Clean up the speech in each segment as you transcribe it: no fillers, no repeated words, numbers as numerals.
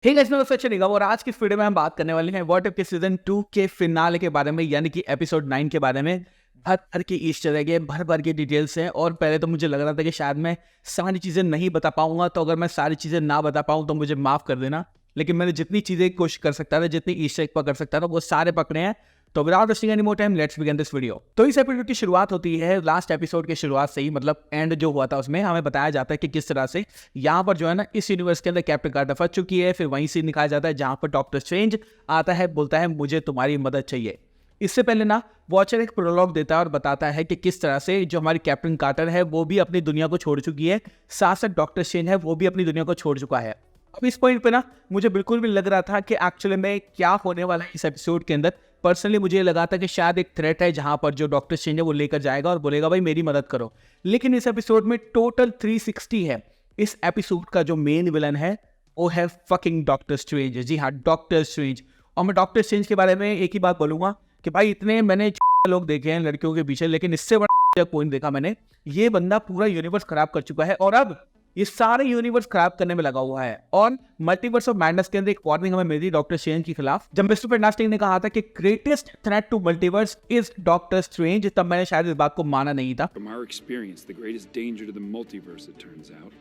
Hey guys, मैं दोस्तों अच्छे निगाह और आज की इस वीडियो में हम बात करने वाले हैं व्हाट इफ के सीजन 2 के फिनाले के बारे में, यानी कि एपिसोड 9 के बारे में। भर भर के ईस्टर एग है, भर भर के डिटेल्स हैं और पहले तो मुझे लग रहा था कि शायद मैं सारी चीज़ें नहीं बता पाऊंगा, तो अगर मैं सारी चीज़ें ना बता पाऊँ तो मुझे माफ़ कर देना। लेकिन मैंने जितनी चीज़ें कोशिश कर सकता था, जितनी ईस्टर एग पकड़ सकता था, वो सारे पकड़े हैं। तो without wasting any more time let's begin this video. तो इस एपिसोड की शुरुआत होती है लास्ट एपिसोड की शुरुआत से ही, मतलब एंड जो हुआ था उसमें हमें बताया जाता है कि किस तरह से यहाँ पर जो है ना इस यूनिवर्स के अंदर कैप्टन कार्टर फंस चुकी है। फिर वहीं से निकाला जाता है जहाँ पर डॉक्टर स्ट्रेंज आता है, बोलता है मुझे तुम्हारी मदद चाहिए। इससे पहले ना वॉचर एक प्रोलॉग देता है और बताता है कि किस तरह से जो हमारी कैप्टन कार्टर है वो भी अपनी दुनिया को छोड़ चुकी है, साथ साथ डॉक्टर स्ट्रेंज है वो भी अपनी दुनिया को छोड़ चुका है। अब इस पॉइंट पे ना मुझे बिल्कुल भी लग रहा था कि एक्चुअली में क्या होने वाला है इस एपिसोड के अंदर। पर्सनली मुझे ये लगा था कि शायद एक थ्रेट है जहां पर जो डॉक्टर स्ट्रेंज है वो लेकर जाएगा और बोलेगा भाई मेरी मदद करो। लेकिन इस एपिसोड में टोटल 360 है। इस एपिसोड का जो मेन विलन है वो है फकिंग डॉक्टर स्ट्रेंज। जी हाँ, डॉक्टर स्ट्रेंज। और मैं डॉक्टर स्ट्रेंज के बारे में एक ही बात बोलूंगा कि भाई इतने मैंने लोग देखे हैं लड़कियों के पीछे, लेकिन इससे बड़ा पॉइंट देखा मैंने। ये बंदा पूरा यूनिवर्स खराब कर चुका है और अब ये सारे यूनिवर्स खराब करने में लगा हुआ है। और मल्टीवर्स ऑफ मैडनेस के अंदर एक वार्निंग हमें मिली डॉक्टर स्ट्रेंज के खिलाफ। जब मिस्टर फैंटास्टिक ने कहा था कि greatest threat to multiverse is Doctor Strange, तब मैंने शायद इस बात को माना नहीं था। From our experience, the greatest danger to the multiverse, it turns out,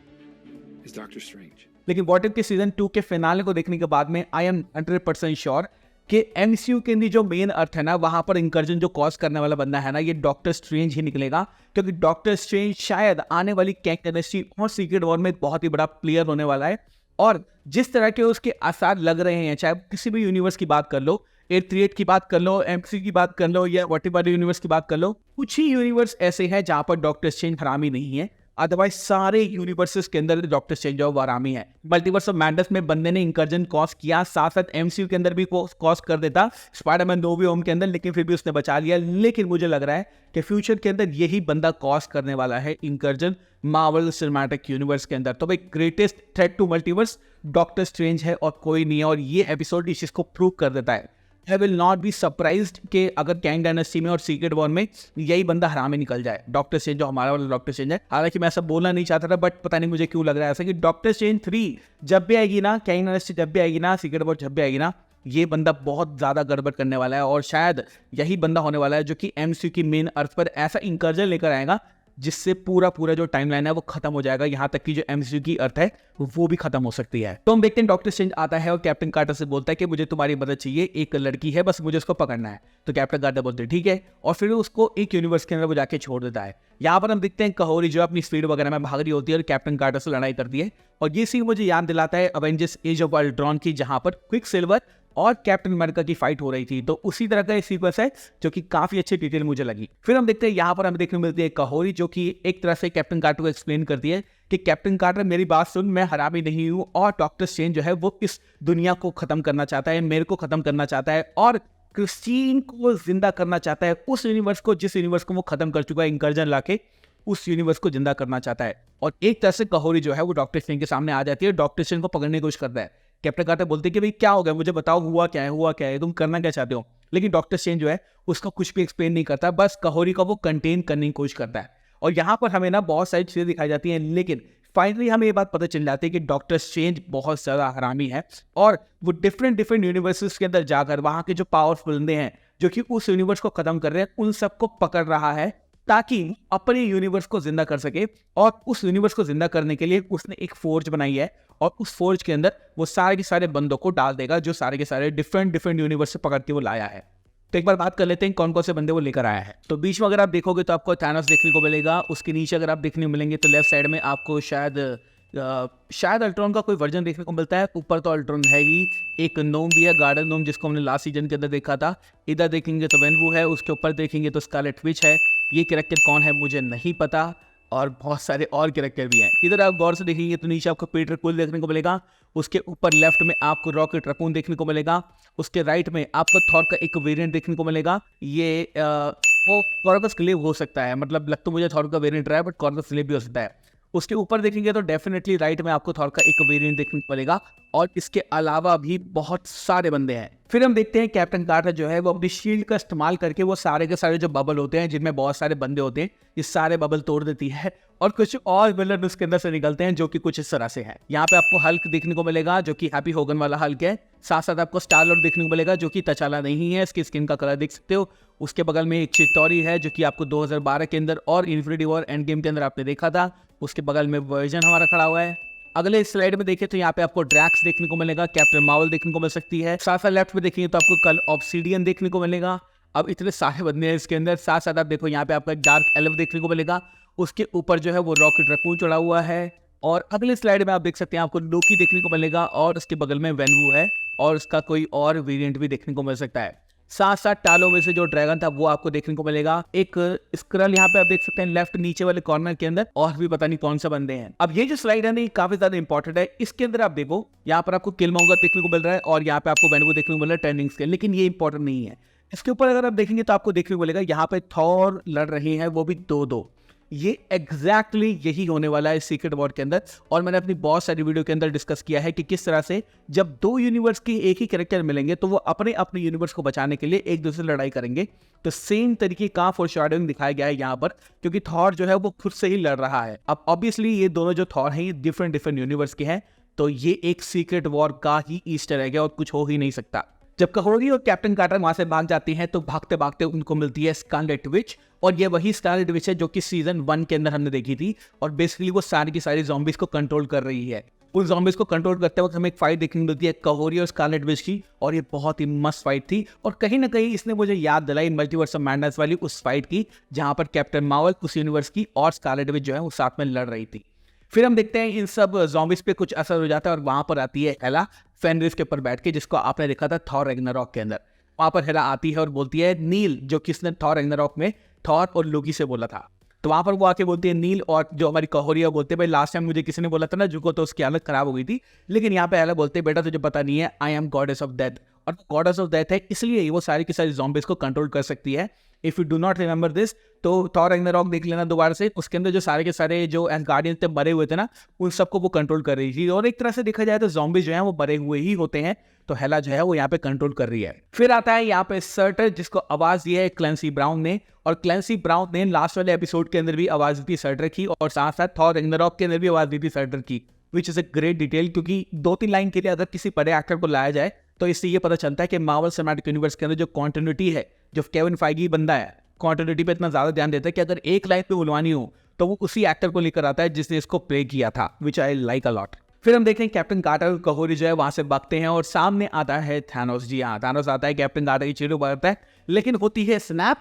is Doctor Strange. लेकिन व्हाट इफ के सीजन 2 के फिनाले को देखने के बाद में आई एम 100% श्योर कि एमसीयू के अंदर जो मेन अर्थ है ना वहां पर इंकर्जन जो कॉज करने वाला बंदा है ना, ये डॉक्टर स्ट्रेंज ही निकलेगा। क्योंकि डॉक्टर स्ट्रेंज शायद आने वाली कैंग डायनेस्टी और सीक्रेट वॉर में एक बहुत ही बड़ा प्लेयर होने वाला है। और जिस तरह के उसके आसार लग रहे हैं, चाहे किसी भी यूनिवर्स की बात कर लो, 838 की बात कर लो, एमसीयू की बात कर लो, या व्हाटएवर यूनिवर्स की बात कर लो, कुछ ही यूनिवर्स ऐसे हैं जहां पर डॉक्टर स्ट्रेंज हरामी नहीं है। अदरवाइज सारे यूनिवर्सेस के अंदर डॉक्टर स्ट्रेंज और आरामी है। मल्टीवर्स ऑफ मैडनेस में बंदे ने इंकर्जन कॉज किया, साथ साथ एमसीयू के अंदर भी कॉज कर देता स्पाइडरमैन नो वे होम के अंदर, लेकिन फिर भी उसने बचा लिया। लेकिन मुझे लग रहा है कि फ्यूचर के अंदर यही बंदा कॉज करने वाला है इंकर्जन मार्वल सिनेमैटिक यूनिवर्स के अंदर। तो भाई greatest threat to multiverse Doctor Strange है और कोई नहीं है। और ये एपिसोड इस चीज को प्रूव कर देता है। I will not be surprised कि अगर कैंग डायनेस्टी में और सीक्रेट वॉर में यही बंदा हरामी निकल जाए, डॉक्टर स्ट्रेंज जो हमारा वाला डॉक्टर स्ट्रेंज है। हालांकि मैं ऐसा बोलना नहीं चाहता था, बट पता नहीं मुझे क्यों लग रहा है ऐसा कि डॉक्टर स्ट्रेंज 3 जब भी आएगी ना, कैंग डायनेस्टी जब भी आएगी ना, सीक्रेट वॉर जब भी आएगी ना, ये बंदा बहुत ज्यादा गड़बड़ करने वाला है। और शायद यही बंदा होने वाला है जो कि एमसीयू की मेन अर्थ पर ऐसा इंकर्जन लेकर आएगा जिससे पूरा जो टाइमलाइन है वो खत्म हो जाएगा। यहाँ तक कि जो एमसीयू की अर्थ है वो भी खत्म हो सकती है। तो हम देखते हैं डॉक्टर स्ट्रेंज आता है और कैप्टन कार्टर से बोलता है कि मुझे तुम्हारी मदद चाहिए, एक लड़की है, बस मुझे उसको पकड़ना है। तो कैप्टन कार्टर बोलते हैं ठीक है, और फिर उसको एक यूनिवर्स के अंदर वो जाके छोड़ देता है। यहाँ पर हम देखते हैं कहोरी जो अपनी स्पीड वगैरह में भाग रही होती है और कैप्टन कार्टर से लड़ाई करती है। और ये सीन मुझे याद दिलाता है अवेंजर्स एज ऑफ अल्ट्रॉन की, जहां पर क्विक सिल्वर और कैप्टन अमेरिका की फाइट हो रही थी। तो उसी तरह का एक सीक्वेंस है जो कि काफी अच्छी डिटेल मुझे लगी। फिर हम देखते हैं यहाँ पर हमें देखने को मिलती है कहोरी जो कि एक तरह से कैप्टन कार्टर को एक्सप्लेन करती है कि कैप्टन कार्टर मेरी बात सुन, मैं हरामी नहीं हूँ और डॉक्टर स्ट्रेंज जो है वो इस दुनिया को खत्म करना चाहता है, मेरे को खत्म करना चाहता है और क्रिस्टीन को जिंदा करना चाहता है, उस यूनिवर्स को जिस यूनिवर्स को वो खत्म कर चुका है इंकर्जन लाके, उस यूनिवर्स को जिंदा करना चाहता है। और एक तरह से कहोरी जो है वो डॉक्टर स्ट्रेंज के सामने आ जाती है, डॉक्टर स्ट्रेंज को पकड़ने की कोशिश करता है। कैप्टन कार्टर बोलते हैं कि भाई क्या हो गया, मुझे बताओ हुआ क्या है, तुम करना क्या चाहते हो। लेकिन डॉक्टर स्ट्रेंज जो है उसका कुछ भी एक्सप्लेन नहीं करता, बस कहोरी को वो कंटेन करने की कोशिश करता है। और यहाँ पर हमें ना बहुत सारी चीजें दिखाई जाती हैं, लेकिन फाइनली हमें ये बात पता चल जाती है कि डॉक्टर स्ट्रेंज बहुत ज्यादा हरामी है और वो डिफरेंट यूनिवर्सेस के अंदर जाकर वहां के जो पावरफुल बंदे हैं जो कि उस यूनिवर्स को खत्म कर रहे हैं, उन सबको पकड़ रहा है ताकि अपने यूनिवर्स को जिंदा कर सके। और उस यूनिवर्स को जिंदा करने के लिए उसने एक फोर्ज बनाई है और उस फोर्ज के अंदर वो सारे के सारे बंदों को डाल देगा जो सारे के सारे डिफरेंट यूनिवर्स से पकड़ के वो लाया है। तो एक बार बात कर लेते हैं कौन कौन से बंदे वो लेकर आया है। तो बीच में अगर आप देखोगे तो आपको थैनोस देखने को मिलेगा, उसके नीचे अगर आप देखने को मिलेंगे तो लेफ्ट साइड में आपको शायद अल्ट्रॉन का कोई वर्जन देखने को मिलता है। ऊपर तो अल्ट्रॉन है ही, एक नोम भी है, गार्डन नोम, जिसको हमने लास्ट सीजन के अंदर देखा था। इधर देखेंगे तो वेनवू है, उसके ऊपर देखेंगे तो स्कारलेट विच है। ये कैरेक्टर कौन है मुझे नहीं पता, और बहुत सारे और कैरेक्टर भी हैं। इधर आप गौर से देखेंगे तो नीचे आपको पीटर क्विल देखने को मिलेगा, उसके ऊपर लेफ्ट में आपको रॉकेट रकून देखने को मिलेगा, उसके राइट में आपको थॉर का एक वेरिएंट देखने को मिलेगा। ये वो कॉर्वस क्लेव हो सकता है, मतलब लग तो मुझे थॉर का वेरिएंट रहा है बट कॉर्वस क्लेव भी हो सकता है। उसके ऊपर देखेंगे तो डेफिनेटली राइट में आपको थॉर का एक वेरिएंट देखने को मिलेगा और इसके अलावा भी बहुत सारे बंदे हैं। फिर हम देखते हैं कैप्टन कार्टर जो है वो अपनी शील्ड का इस्तेमाल करके वो सारे के सारे जो बबल होते हैं जिनमें बहुत सारे बंदे होते हैं, ये सारे बबल तोड़ देती है और कुछ और विलन उसके अंदर से निकलते हैं जो कि कुछ इस तरह से है। यहाँ पे आपको हल्क देखने को मिलेगा जो कि हैप्पी होगन वाला हल्क है, साथ साथ आपको स्टार लॉर्ड देखने को मिलेगा जो कि तचाला नहीं है, इसकी स्किन का कलर देख सकते हो। उसके बगल में एक चित्तौरी है जो कि आपको 2012 के अंदर और इन्फिनिटी वॉर एंड गेम के अंदर आपने देखा था, उसके बगल में वर्जन हमारा खड़ा हुआ है। अगले स्लाइड में देखें तो यहाँ पे आपको ड्रैक्स देखने को मिलेगा, कैप्टन मार्वल देखने को मिल सकती है, साथ साथ लेफ्ट में देखेंगे तो आपको कल ऑब्सीडियन देखने को मिलेगा। अब इतने सारे बंदे हैं इसके अंदर, साथ साथ आप देखो यहाँ पे आपको एक डार्क एल्फ देखने को मिलेगा, उसके ऊपर जो है वो रॉकेट रकून चढ़ा हुआ है। और अगले स्लाइड में आप देख सकते हैं आपको लोकी देखने को मिलेगा और उसके बगल में वेनवू है और उसका कोई और वेरिएंट भी देखने को मिल सकता है। साथ साथ टालो में से जो ड्रैगन था वो आपको देखने को मिलेगा। एक स्क्रल यहाँ पे आप देख सकते हैं लेफ्ट नीचे वाले कॉर्नर के अंदर, और भी पता नहीं कौन सा बंदे हैं। अब ये जो स्लाइड है ना ये काफी ज्यादा इंपॉर्टेंट है। इसके अंदर आप देखो यहाँ पर आपको किलमॉन्गर देखने को मिल रहा है और यहाँ पे आपको वेनवू देखने को मिल रहा है ट्रेंडिंग स्केल, लेकिन ये इंपॉर्टेंट नहीं है। इसके ऊपर अगर आप देखेंगे तो आपको देखने को मिलेगा यहाँ पे थॉर लड़ रहे हैं, वो भी 2-2। ये एग्जैक्टली यही होने वाला है सीक्रेट वॉर के अंदर, और मैंने अपनी बहुत सारी वीडियो के अंदर डिस्कस किया है कि किस तरह से जब दो यूनिवर्स के एक ही कैरेक्टर मिलेंगे तो वो अपने अपने यूनिवर्स को बचाने के लिए एक दूसरे से लड़ाई करेंगे। तो सेम तरीके का फोरशैडोइंग दिखाया गया है यहाँ पर, क्योंकि थॉर जो है वो खुद से ही लड़ रहा है। अब ऑब्वियसली ये दोनों जो थॉर हैं ये डिफरेंट यूनिवर्स के हैं, तो ये एक सीक्रेट वॉर का ही ईस्टर एग है और कुछ हो ही नहीं सकता। जब कहोरी और कैप्टन कार्टर वहां से भाग जाती हैं तो भागते भागते उनको मिलती है स्कारलेट विच, और ये वही स्कारलेट विच है जो कि सीजन 1 के अंदर हमने देखी थी, और बेसिकली वो सारी की सारी ज़ॉम्बीज को कंट्रोल कर रही है। उन ज़ॉम्बीज को कंट्रोल करते वक्त हमें एक फाइट देखने को मिलती है कहोरी और स्कारलेट विच की, और ये बहुत ही मस्त फाइट थी। और कहीं ना कहीं इसने मुझे याद दिलाई मल्टीवर्स ऑफ मैडनेस वाली उस फाइट की जहां पर कैप्टन मार्वल उस यूनिवर्स की और स्कारलेट विच जो है वो साथ में लड़ रही थी। फिर हम देखते हैं इन सब ज़ॉम्बीज पे कुछ असर हो जाता है और वहां पर आती है हेला फेनरिस के ऊपर बैठ के, जिसको आपने देखा था थॉर रैग्नारॉक के अंदर। वहां पर हेला आती है और बोलती है नील, जो किसने थॉर रैग्नारॉक में थॉर और लोकी से बोला था। तो वहां पर वो आके बोलती है नील, और जो हमारी कहोरी है बोलते हैं भाई लास्ट टाइम मुझे किसी ने बोला था ना झुको, तो उसकी हालत खराब हो गई थी। लेकिन यहाँ पे हेला बोलते हैं बेटा तुझे पता नहीं है, I am goddess of death, और गॉडेस ऑफ डेथ है इसलिए वो सारी की सारी ज़ॉम्बीज को कंट्रोल कर सकती है। If you do not remember this तो थॉर रैग्नारॉक देख लेना दोबारा से, उसके अंदर जो सारे के सारे जो एसगार्डियंस थे मरे हुए थे ना, उन सबको वो कंट्रोल कर रही थी। और एक तरह से देखा जाए तो ज़ॉम्बीज जो हैं वो मरे हुए ही होते हैं, तो हेला जो है वो यहाँ पे कंट्रोल कर रही है। फिर आता है यहाँ पे सर्टर, जिसको आवाज दी है क्लेंसी ब्राउन ने, और क्लेंसी ब्राउन ने लास्ट वाले एपिसोड के अंदर भी आवाज दी थी सर्टर की, और साथ साथ थॉर रैग्नारॉक के अंदर भी आवाज दी थी सर्टर की, which is a great detail, क्योंकि 2-3 लाइन के लिए अगर किसी बड़े एक्टर को लाया जाए तो इससे ये पता चलता है कि मार्वल सिनेमैटिक यूनिवर्स के अंदर जो कॉन्टिन्यूटी है, जो केविन फाइगी बंदा है कॉन्टिन्यूटी पे इतना ज्यादा ध्यान देता है कि अगर एक लाइन पे बुलवानी हो तो वो उसी एक्टर को लेकर आता है जिसने इसको प्ले किया था, विच आई लाइक अ लॉट। फिर हम देखते हैं कैप्टन कार्टर कहोरी जो है वहां से भागते हैं और सामने आता है थानोस। जी हाँ, थानोस आता है, कैप्टन कार्टर की चीरों बढ़ता है, लेकिन होती है स्नैप,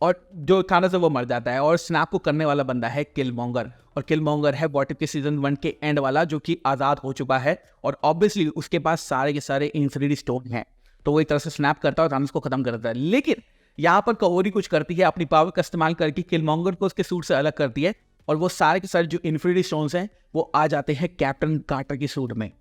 और जो थानोस है वो मर जाता है, और स्नैप को करने वाला बंदा है किलमॉन्गर, और किलमॉन्गर है व्हाट इफ के सीजन 1 के एंड वाला जो कि आजाद हो चुका है, और ऑब्वियसली उसके पास सारे के सारे इंफिनिटी स्टोन हैं, तो वो एक तरह से स्नैप करता है और थानोस को खत्म कर देता है। लेकिन यहाँ पर कहोरी कुछ करती है, अपनी पावर का इस्तेमाल करके किलमॉन्गर को उसके सूट से अलग करती है, और वो सारे के सारे जो इन्फिनिटी स्टोन्स हैं वो आ जाते हैं कैप्टन कार्टर की सूट में।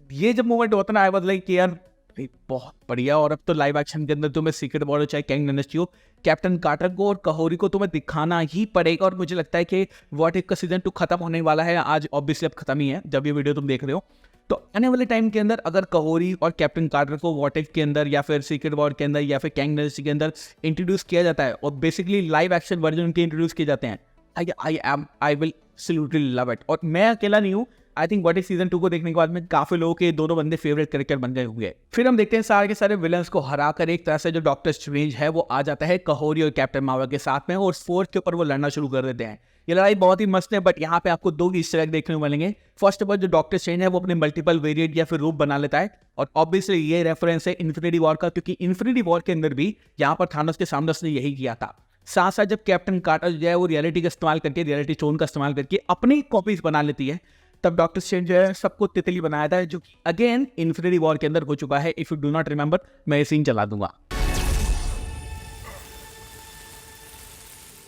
ये जब मूवमेंट होता है ना, आई वाज लाइक यार भाई बहुत बढ़िया, और अब तो लाइव एक्शन के अंदर तुम्हें सीक्रेट वॉर चाहे कैंग डायनेस्टी हो, कैप्टन कार्टर को और कहोरी को तुम्हें दिखाना ही पड़ेगा। और मुझे लगता है कि व्हाट इफ का सीजन 2 खत्म होने वाला है आज, ऑब्वियसली अब खत्म ही है जब ये वीडियो तुम देख रहे हो, तो आने वाले टाइम के अंदर अगर कहोरी और कैप्टन कार्टर को व्हाट इफ के अंदर या फिर सीक्रेट वॉर के अंदर या फिर कैंग डायनेस्टी के अंदर इंट्रोड्यूस किया जाता है और बेसिकली लाइव एक्शन वर्जन उनके इंट्रोड्यूस किए जाते हैं, I will absolutely love it. और मैं अकेला नहीं हूँ, I think what if season 2 को देखने के बाद में काफी लोगों के दोनों बंदे फेवरेट कैरेक्टर बन गए हुए। फिर हम देखते हैं सारे के सारे विलन्स को हराकर एक तरह से जो डॉक्टर स्ट्रेंज है वो आ जाता है कहोरी और कैप्टन मार्वल के साथ में, और फोर्थ के ऊपर वो लड़ना शुरू कर देते हैं। ये लड़ाई बहुत ही मस्त है, बट यहाँ पे आपको 2 ईस्टर एग देखने को मिलेंगे। फर्स्ट ऑफ ऑल जो डॉक्टर स्ट्रेंज है वो अपने मल्टीपल वेरिएंट या फिर रूप बना लेता है, और ऑब्वियसली ये रेफरेंस है इन्फिनिटी वॉर का, क्योंकि इन्फिनिटी वॉर के अंदर भी यहाँ पर थानोस के सामने उसने यही किया था। साथ साथ जब कैप्टन कार्टर जो है वो रियलिटी का इस्तेमाल करके, रियलिटी स्टोन का इस्तेमाल करके अपनी कॉपीज बना लेती है, तब डॉक्टर स्ट्रेंज जो है सबको तितली बनाया था, जो कि अगेन इन्फिनिटी वॉर के अंदर हो चुका है। If you do not remember, मैं ये सीन चला दूंगा।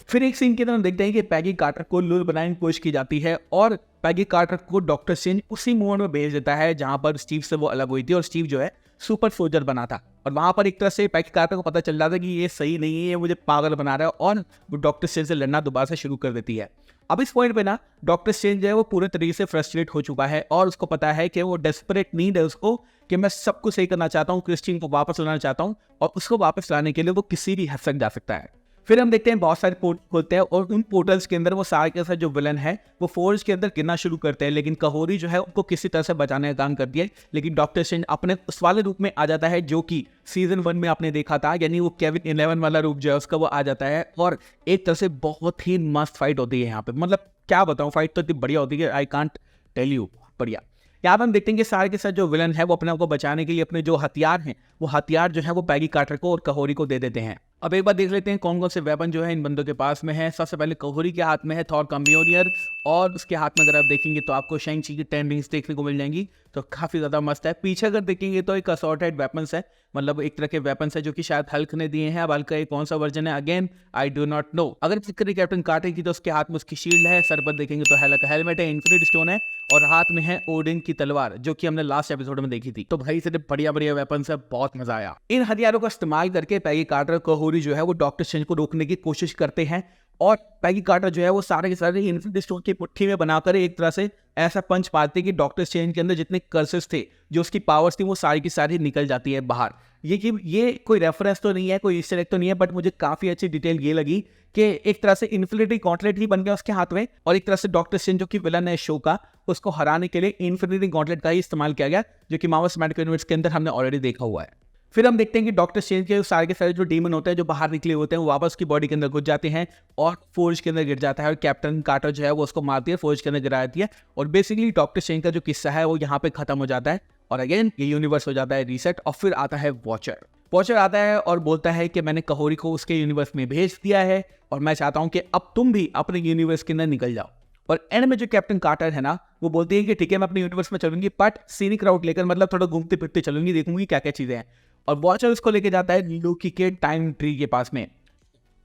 फिर एक सीन के अंदर हम देखते हैं कि पैगी कार्टर को लुल बनाने की कोशिश की जाती है, और पैगी कार्टर को डॉक्टर स्ट्रेंज उसी मोमेंट में भेज देता है जहां पर स्टीव से वो अलग हुई थी, और स्टीव जो है सुपर सोल्जर बना था, और वहां पर एक तरह से पैगी कार्टर को पता चल रहा था कि ये सही नहीं है, ये मुझे पागल बना रहा है, और वो डॉक्टर स्ट्रेंज से लड़ना दोबारा से शुरू कर देती है। अब इस पॉइंट पे ना डॉक्टर स्ट्रेंज जो है वो पूरे तरीके से फ्रस्ट्रेट हो चुका है और उसको पता है कि वो डेस्परेट नीड है उसको कि मैं सब कुछ सही करना चाहता हूँ, क्रिस्टीन को वापस लाना चाहता हूँ और उसको वापस लाने के लिए वो किसी भी हद तक जा सकता है। फिर हम देखते हैं बहुत सारे पोर्टल खोलते हैं और उन पोर्टल्स के अंदर वो सारे के सारे जो विलन है वो फोर्ज के अंदर गिरना शुरू करते हैं, लेकिन कहोरी जो है उनको किसी तरह से बचाने का काम करती है। लेकिन डॉक्टर स्ट्रेंज अपने उस वाले रूप में आ जाता है जो कि सीजन 1 में आपने देखा था, यानी वो केविन 11 वाला रूप जो है उसका वो आ जाता है और एक तरह से बहुत ही मस्त फाइट होती है यहाँ पे। मतलब क्या बताऊँ, फाइट तो इतनी बढ़िया होती है, आई कांट टेल यू, बढ़िया। यहाँ पर हम देखते हैं कि सारे के साथ जो विलन है वो अपने आप को बचाने के लिए अपने जो हथियार हैं वो हथियार जो है वो पैगी कार्टर को और कहोरी को दे देते हैं। अब एक बार देख लेते हैं कौन कौन से वेपन जो है इन बंदों के पास में है। सबसे पहले कहोरी के हाथ में है थॉर का म्योनियर और उसके हाथ में अगर आप देखेंगे तो आपको शैंग-ची की 10 रिंग्स देखने को मिल जाएंगी, तो काफी ज्यादा मस्त है। पीछे अगर देखेंगे तो एक असॉर्टेड वेपन्स है, मतलब एक तरह के वेपन्स है जो कि शायद हल्क ने दिए हैं। अब हल्क का कौन सा वर्जन है again I do not know. अगर बात करें कैप्टन कार्टर की तो उसके हाथ में उसकी शील्ड है, सर पर देखेंगे तो हेला का हेलमेट है, इन्फिनिटी स्टोन है और हाथ में है ओडिन की तलवार जो कि हमने लास्ट एपिसोड में देखी थी। तो भाई सिर्फ बढ़िया बढ़िया वेपन्स है, बहुत मजा आया। इन हथियारों का इस्तेमाल करके पैगी कार्टर कहोरी जो है वो डॉक्टर स्ट्रेंज को रोकने की कोशिश करते हैं और पैगी कार्टर जो है वो सारे के सारे इन्फिनिटी स्टोन की मुट्ठी में बनाकर एक तरह से ऐसा पंच मारते कि डॉक्टर स्ट्रेंज के अंदर जितने कर्सेस थे, जो उसकी पावर्स थी, वो सारी की सारी निकल जाती है बाहर। ये कोई रेफरेंस तो नहीं है, कोई ईस्टर एग तो नहीं है, बट मुझे काफी अच्छी डिटेल ये लगी कि एक तरह से इन्फिनिटी गॉन्टलेट ही बन गया उसके हाथ में और एक तरह से डॉक्टर स्ट्रेंज जो कि विलन है शो का, उसको हराने के लिए इन्फिनिटी गॉन्टलेट का ही इस्तेमाल किया गया, जो कि मार्वल सिनेमैटिक यूनिवर्स के अंदर हमने ऑलरेडी देखा हुआ है। फिर हम देखते हैं कि डॉक्टर स्ट्रेंज के सारे के सारे जो डीमन होते हैं जो बाहर निकले होते हैं वो वापस की बॉडी के अंदर घुस जाते हैं और फोर्ज के अंदर गिर जाता है और कैप्टन कार्टर जो है वो उसको मारती है, फोर्ज के अंदर गिरा देती है और बेसिकली डॉक्टर स्ट्रेंज का जो किस्सा है वो यहाँ पे खत्म हो जाता है और अगेन ये यूनिवर्स हो जाता है रीसेट। और फिर आता है वॉचर आता है और बोलता है कि मैंने कहोरी को उसके यूनिवर्स में भेज दिया है और मैं चाहता हूं कि अब तुम भी अपने यूनिवर्स के अंदर निकल जाओ। और एंड में जो कैप्टन कार्टर है ना वो बोलती है कि ठीक है मैं अपने यूनिवर्स में चलूंगी, बट सीनिक राउट लेकर, मतलब थोड़ा घूमते फिरते चलूंगी, देखूंगी क्या क्या चीजें हैं। और वॉचर उसको लेके जाता है लोकी के टाइम ट्री के पास में।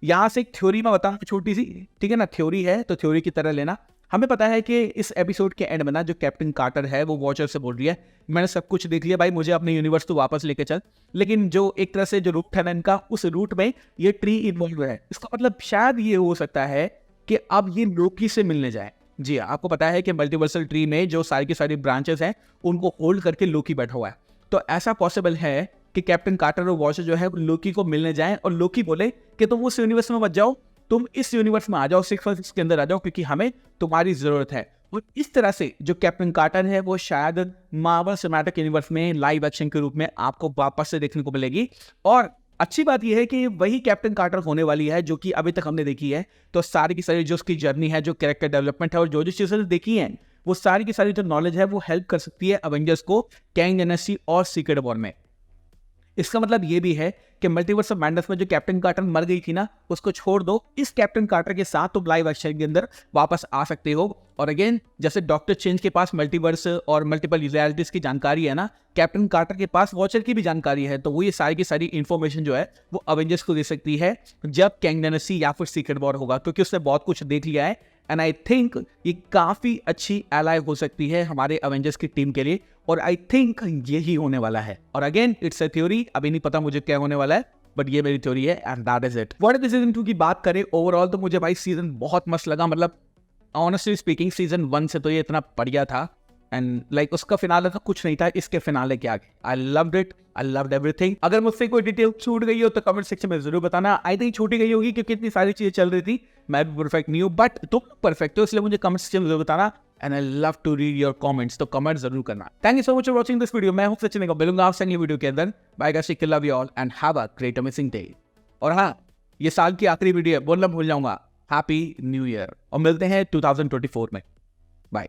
यहाँ से एक थ्योरी मैं बताऊं छोटी सी, ठीक है ना, थ्योरी है तो थ्योरी की तरह लेना। हमें पता है कि इस एपिसोड के एंड में ना जो कैप्टन कार्टर है वो वॉचर से बोल रही है मैंने सब कुछ देख लिया भाई, मुझे अपने यूनिवर्स तो वापस लेके चल। लेकिन जो एक तरह से जो रूट है ना इनका, उस रूट में ये ट्री इन्वॉल्व है। इसका मतलब शायद ये हो सकता है कि अब ये लोकी से मिलने जाए। जी हाँ, आपको पता है कि मल्टीवर्सल ट्री में जो सारी की सारी ब्रांचेस हैं उनको होल्ड करके लोकी बैठा हुआ है, तो ऐसा पॉसिबल है कि कैप्टन कार्टर और वॉचर जो है लोकी को मिलने जाएं और लोकी बोले कि तुम उस यूनिवर्स में मत जाओ, तुम इस यूनिवर्स में आ जाओ, 616 के अंदर आ जाओ, क्योंकि हमें तुम्हारी जरूरत है। और इस तरह से जो कैप्टन कार्टर है वो शायद मार्वल सिनेमैटिक यूनिवर्स में लाइव एक्शन के रूप में आपको वापस से देखने को मिलेगी। और अच्छी बात यह है कि वही कैप्टन कार्टर होने वाली है जो कि अभी तक हमने देखी है। तो सारी की सारी जो उसकी जर्नी है, जो कैरेक्टर डेवलपमेंट है और जो जो चीजें देखी हैं, वो सारी की सारी जो नॉलेज है वो हेल्प कर सकती है अवेंजर्स को कैंग डायनेस्टी और सीक्रेट वॉर में। इसका मतलब ये भी है कि मल्टीवर्स ऑफ मैडनेस में जो कैप्टन कार्टर मर गई थी ना उसको छोड़ दो, इस कैप्टन कार्टर के साथ तुम लाइव एक्शन के अंदर वापस आ सकते हो। और अगेन जैसे डॉक्टर स्ट्रेंज के पास मल्टीवर्स और मल्टीपल रियलिटीज की जानकारी है ना, कैप्टन कार्टर के पास वॉचर की भी जानकारी है, तो वो ये सारी की सारी इंफॉर्मेशन जो है वो अवेंजर्स को दे सकती है जब कैंग डायनेस्टी या फिर सीक्रेट वॉर होगा, क्योंकि उसने बहुत कुछ देख लिया है। एंड आई थिंक ये काफी अच्छी एलाय हो सकती है हमारे अवेंजर्स की टीम के लिए और आई थिंक यही होने वाला है। और अगेन इट्स अ थ्योरी, अभी नहीं पता मुझे क्या होने वाला है, बट ये मेरी थ्योरी है and that is it. What is season 2 की बात करें ओवरऑल तो मुझे भाई सीजन बहुत मस्त लगा। मतलब ऑनेस्टली स्पीकिंग सीजन 1 से तो ये इतना बढ़िया था एंड लाइक उसका फिनाले तो कुछ नहीं था, इसके फिनाले के आगे I loved it, I loved everything. अगर मुझसे कोई डिटेल छूट गई हो तो कमेंट सेक्शन में जरूर बताना। आई थिंक छूटी गई होगी क्योंकि इतनी सारी चीजें चल रही थी, मैं भी परफेक्ट नहीं हूँ, बट तुम परफेक्ट हो, इसलिए मुझे कमेंट सेक्शन में जरूर बताना and I love to read your comments, तो कमेंट जरूर करना। Thank you so much for watching this video. मैं हूं सचिन को मिलूंगा आपसे अगली वीडियो के अंदर। Bye guys, love you all and have a great amazing day. और हाँ, ये साल की आखिरी वीडियो है, बोलना भूल जाऊंगा, हैप्पी न्यू ईयर, और मिलते हैं 2024 में। बाय।